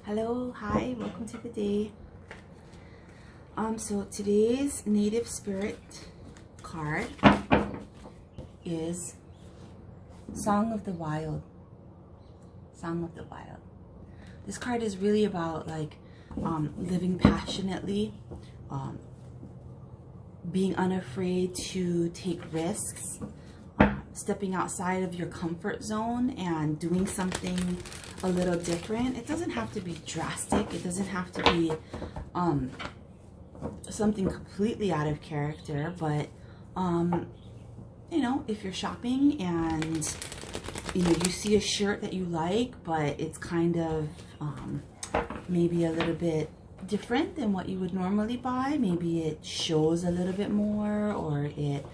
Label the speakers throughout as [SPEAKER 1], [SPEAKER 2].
[SPEAKER 1] Hello, hi, welcome to the day. So today's native spirit card is Song of the Wild. Song of the Wild. This card is really about living passionately, being unafraid to take risks, stepping outside of your comfort zone and doing something a little different. It doesn't have to be drastic. It doesn't have to be something completely out of character, but you know, if you're shopping and you see a shirt that you like, but it's kind of maybe a little bit different than what you would normally buy, maybe it shows a little bit more, or it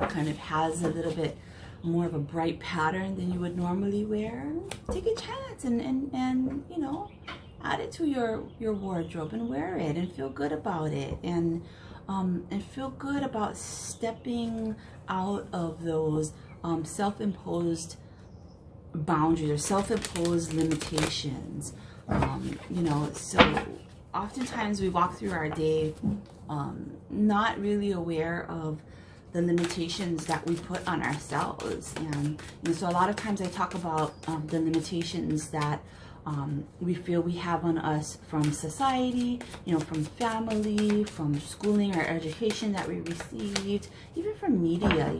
[SPEAKER 1] kind of has a little bit more of a bright pattern than you would normally wear, take a chance and you know, add it to your wardrobe and wear it and feel good about it, and feel good about stepping out of those self-imposed boundaries or self-imposed limitations. You know, so oftentimes we walk through our day not really aware of the limitations that we put on ourselves, and so a lot of times I talk about the limitations that we feel we have on us from society, from family, from schooling or education that we received, even from media.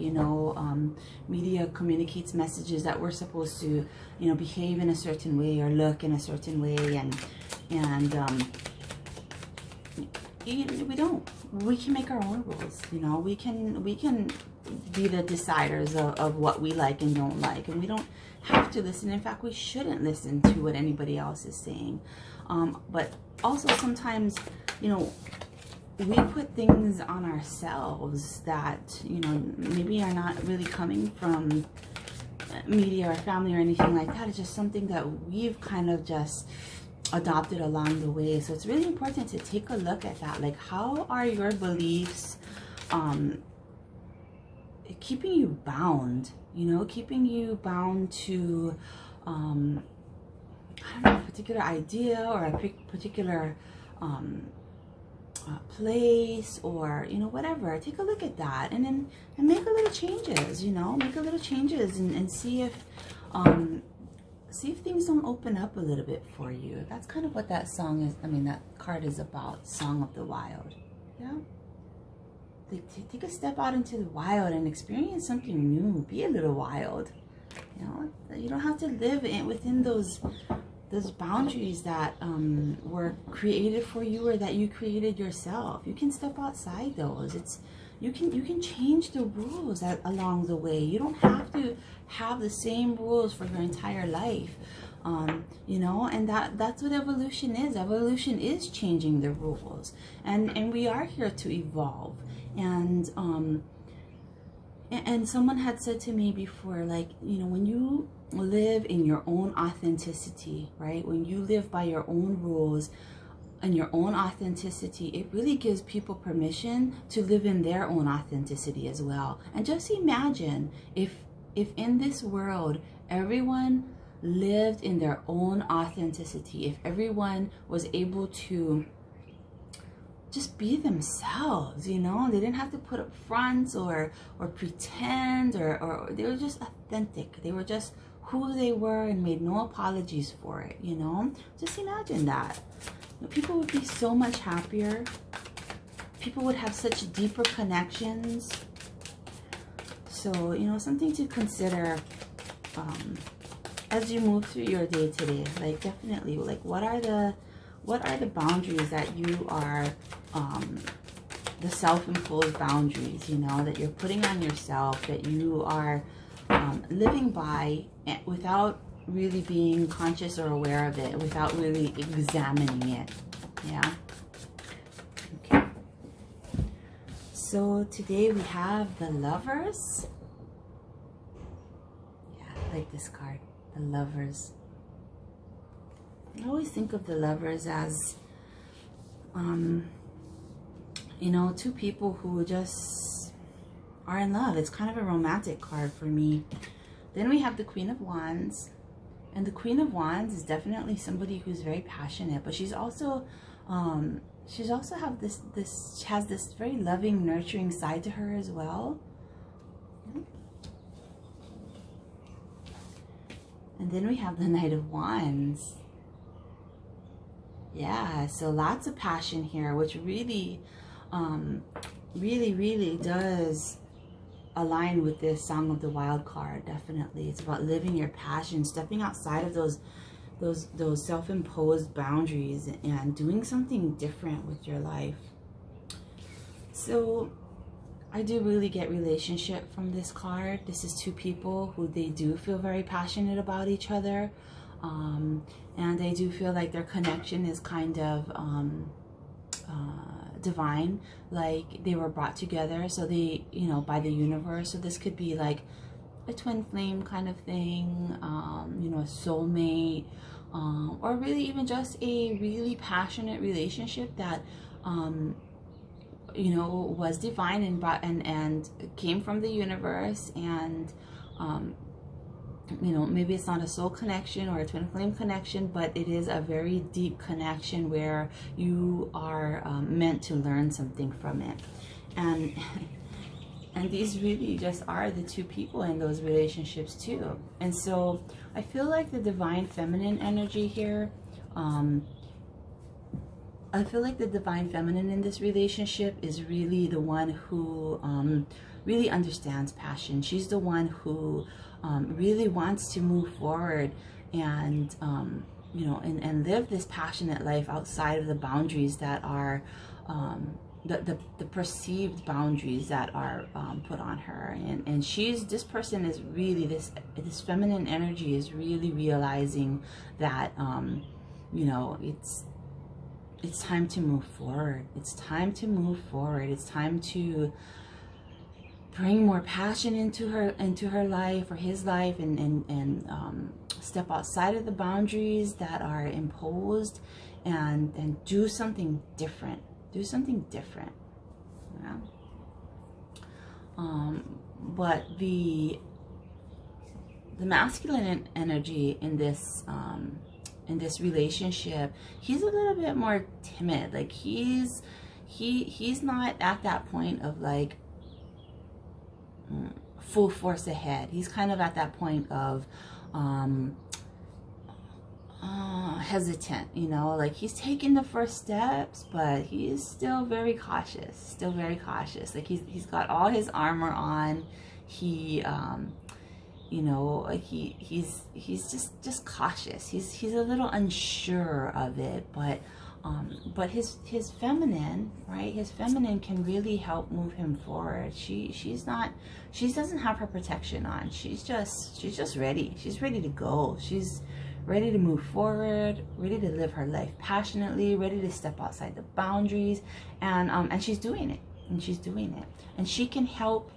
[SPEAKER 1] Media communicates messages that we're supposed to, behave in a certain way or look in a certain way, and we don't. We can make our own rules. We can be the deciders of what we like and don't like, and we don't have to listen. In fact, we shouldn't listen to what anybody else is saying. But also sometimes, we put things on ourselves that, maybe are not really coming from media or family or anything like that. It's just something that we've kind of just adopted along the way. So it's really important to take a look at that. Like, how are your beliefs keeping you bound? Keeping you bound to I don't know, a particular idea or a particular place, or whatever. Take a look at that and make a little changes. Make a little changes and see if things don't open up a little bit for you. That's kind of what that song is. That card is about. Song of the Wild. Yeah. Take a step out into the wild and experience something new. Be a little wild. You don't have to live within those boundaries that were created for you or that you created yourself. You can step outside those. You can change the rules along the way. You don't have to have the same rules for your entire life. And that's what evolution is. Evolution is changing the rules, and we are here to evolve. And someone had said to me before, when you live in your own authenticity, right? When you live by your own rules and your own authenticity, it really gives people permission to live in their own authenticity as well. And just imagine if in this world everyone lived in their own authenticity, if everyone was able to just be themselves, they didn't have to put up fronts or pretend, or they were just authentic. They were just who they were and made no apologies for it. Just imagine that. People would be so much happier. People would have such deeper connections. So, something to consider as you move through your day today. Definitely, what are the boundaries that you are, the self-imposed boundaries, that you're putting on yourself, that you are living by without really being conscious or aware of it, without really examining it. Yeah. Okay. So today we have the Lovers. Yeah, I like this card, the Lovers. I always think of the Lovers as, two people who just are in love. It's kind of a romantic card for me. Then we have the Queen of Wands. And the Queen of Wands is definitely somebody who's very passionate, but she's also has this very loving, nurturing side to her as well. And then we have the Knight of Wands. Yeah, so lots of passion here, which really, really does align with this Song of the Wild card. Definitely, it's about living your passion, stepping outside of those self-imposed boundaries and doing something different with your life. So I do really get relationship from this card. This is two people who they do feel very passionate about each other, and they do feel like their connection is kind of divine, like they were brought together, so they, you know, by the universe. So this could be like a twin flame kind of thing, you know, a soulmate, or really even just a really passionate relationship that you know, was divine and brought and came from the universe. And you know, maybe it's not a soul connection or a twin flame connection, but it is a very deep connection where you are meant to learn something from it. And these really just are the two people in those relationships too. And so I feel like the divine feminine energy here, I feel like the divine feminine in this relationship is really the one who really understands passion. She's the one who really wants to move forward and you know, and live this passionate life outside of the boundaries that are the perceived boundaries that are put on her. And this person is really, this feminine energy is really realizing that you know, it's time to move forward. It's time to move forward. It's time to bring more passion into her life or his life, and step outside of the boundaries that are imposed, and do something different. Do something different. Yeah. But the masculine energy in this relationship, he's a little bit more timid. Like he's not at that point of like full force ahead. He's kind of at that point of hesitant, you know, like he's taking the first steps, but he's still very cautious, like he's got all his armor on. He you know, he's just cautious. He's a little unsure of it, but his feminine, right? His feminine can really help move him forward. She doesn't have her protection on. She's just ready. She's ready to go. She's ready to move forward, ready to live her life passionately, ready to step outside the boundaries, and she's doing it. And she can help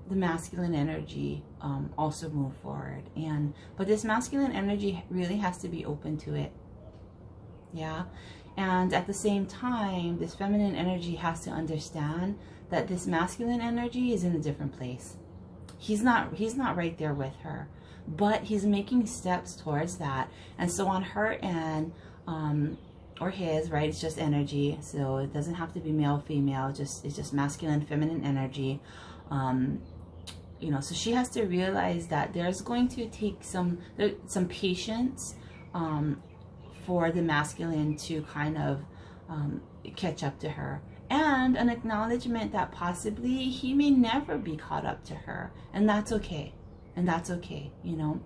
[SPEAKER 1] the masculine energy also move forward. But this masculine energy really has to be open to it. Yeah. And at the same time, this feminine energy has to understand that this masculine energy is in a different place. He's not right there with her, but he's making steps towards that. And so on her end, or his, right, it's just energy, so it doesn't have to be male, female, it's just masculine, feminine energy. You know, so she has to realize that there's going to take some patience for the masculine to kind of catch up to her, and an acknowledgement that possibly he may never be caught up to her, and that's okay. You know,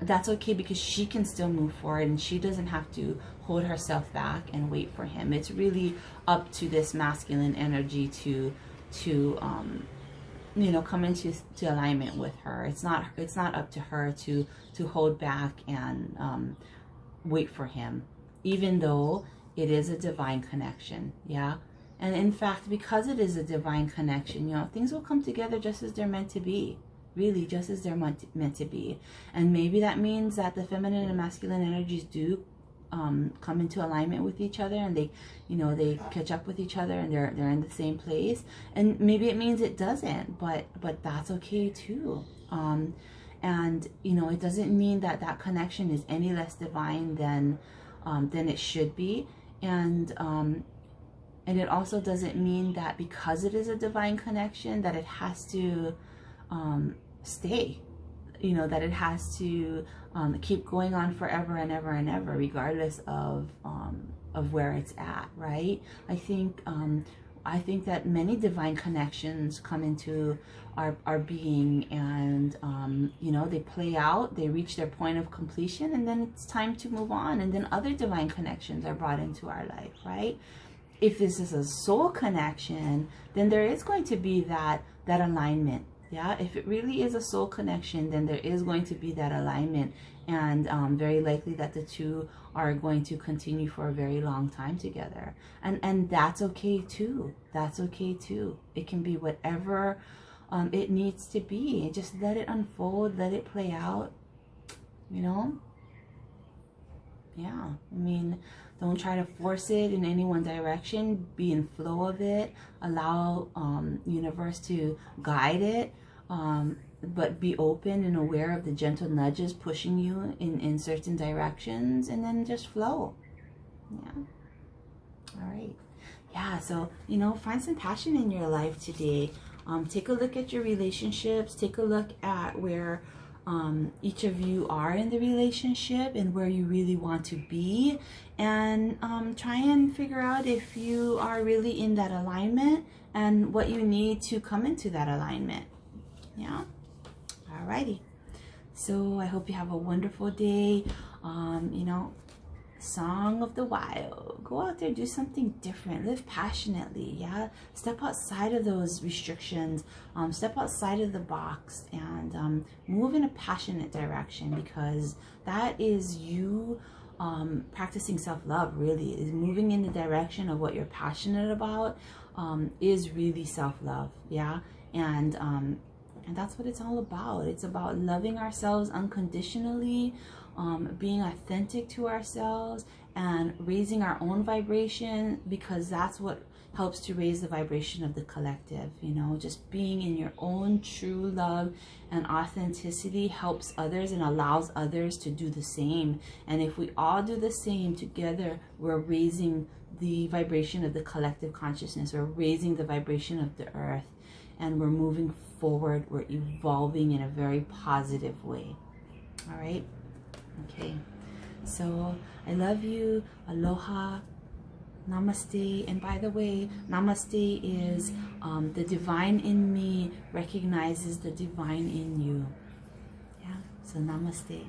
[SPEAKER 1] that's okay, because she can still move forward, and she doesn't have to hold herself back and wait for him. It's really up to this masculine energy to you know, come into alignment with her. It's not up to her to hold back and wait for him, even though it is a divine connection. Yeah. And in fact, because it is a divine connection, you know, things will come together just as they're meant to be. Really, just as they're meant to be. And maybe that means that the feminine and masculine energies do come into alignment with each other, and they, you know, they catch up with each other, and they're in the same place. And maybe it means it doesn't, but that's okay too. And you know, it doesn't mean that that connection is any less divine than it should be. And it also doesn't mean that because it is a divine connection that it has to stay, you know, that it has to keep going on forever and ever and ever, regardless of where it's at, right? I think that many divine connections come into our being, and you know, they play out, they reach their point of completion, and then it's time to move on, and then other divine connections are brought into our life, right? If this is a soul connection, then there is going to be that alignment. Yeah, if it really is a soul connection, then there is going to be that alignment, and very likely that the two are going to continue for a very long time together. And that's okay too. That's okay too. It can be whatever it needs to be. Just let it unfold, let it play out, you know? Yeah, I mean, don't try to force it in any one direction. Be in flow of it. Allow universe to guide it. But be open and aware of the gentle nudges pushing you in certain directions, and then just flow. Yeah. All right. Yeah, so, you know, find some passion in your life today. Take a look at your relationships. Take a look at where each of you are in the relationship and where you really want to be, and try and figure out if you are really in that alignment and what you need to come into that alignment. Yeah. Alrighty. So I hope you have a wonderful day. You know, song of the wild. Go out there, do something different, live passionately. Yeah, step outside of those restrictions, step outside of the box, and move in a passionate direction, because that is you practicing self-love. Really is moving in the direction of what you're passionate about, is really self-love. Yeah. And that's what it's all about. It's about loving ourselves unconditionally, being authentic to ourselves, and raising our own vibration, because that's what helps to raise the vibration of the collective. You know, just being in your own true love and authenticity helps others and allows others to do the same. And if we all do the same together, we're raising the vibration of the collective consciousness. We're raising the vibration of the earth, and we're moving forward. We're evolving in a very positive way. All right. Okay. So I love you. Aloha. Namaste. And by the way, namaste is the divine in me recognizes the divine in you. Yeah. So namaste.